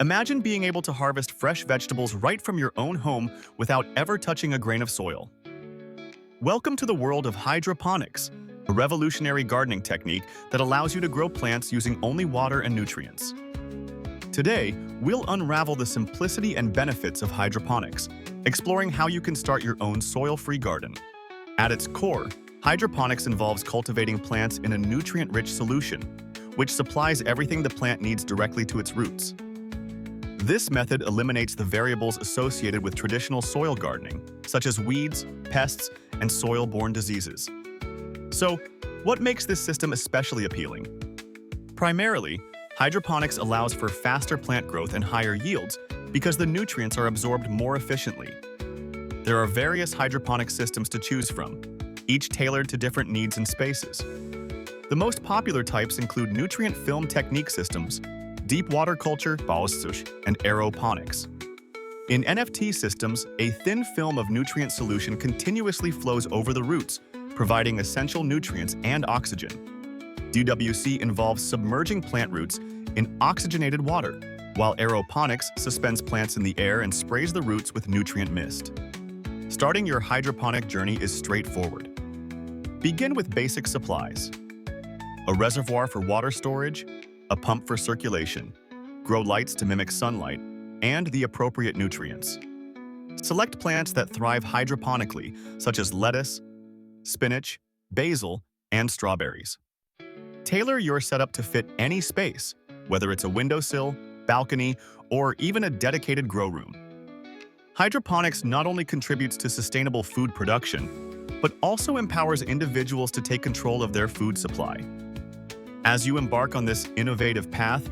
Imagine being able to harvest fresh vegetables right from your own home without ever touching a grain of soil. Welcome to the world of hydroponics, a revolutionary gardening technique that allows you to grow plants using only water and nutrients. Today, we'll unravel the simplicity and benefits of hydroponics, exploring how you can start your own soil-free garden. At its core, hydroponics involves cultivating plants in a nutrient-rich solution, which supplies everything the plant needs directly to its roots. This method eliminates the variables associated with traditional soil gardening, such as weeds, pests, and soil-borne diseases. So, what makes this system especially appealing? Primarily, hydroponics allows for faster plant growth and higher yields because the nutrients are absorbed more efficiently. There are various hydroponic systems to choose from, each tailored to different needs and spaces. The most popular types include nutrient film technique systems, deep water culture, flourish, and aeroponics. In NFT systems, a thin film of nutrient solution continuously flows over the roots, providing essential nutrients and oxygen. DWC involves submerging plant roots in oxygenated water, while aeroponics suspends plants in the air and sprays the roots with nutrient mist. Starting your hydroponic journey is straightforward. Begin with basic supplies: a reservoir for water storage, a pump for circulation, grow lights to mimic sunlight, and the appropriate nutrients. Select plants that thrive hydroponically, such as lettuce, spinach, basil, and strawberries. Tailor your setup to fit any space, whether it's a windowsill, balcony, or even a dedicated grow room. Hydroponics not only contributes to sustainable food production, but also empowers individuals to take control of their food supply. As you embark on this innovative path,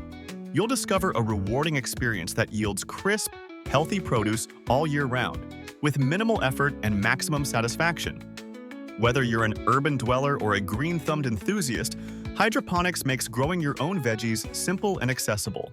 you'll discover a rewarding experience that yields crisp, healthy produce all year round, with minimal effort and maximum satisfaction. Whether you're an urban dweller or a green-thumbed enthusiast, hydroponics makes growing your own veggies simple and accessible.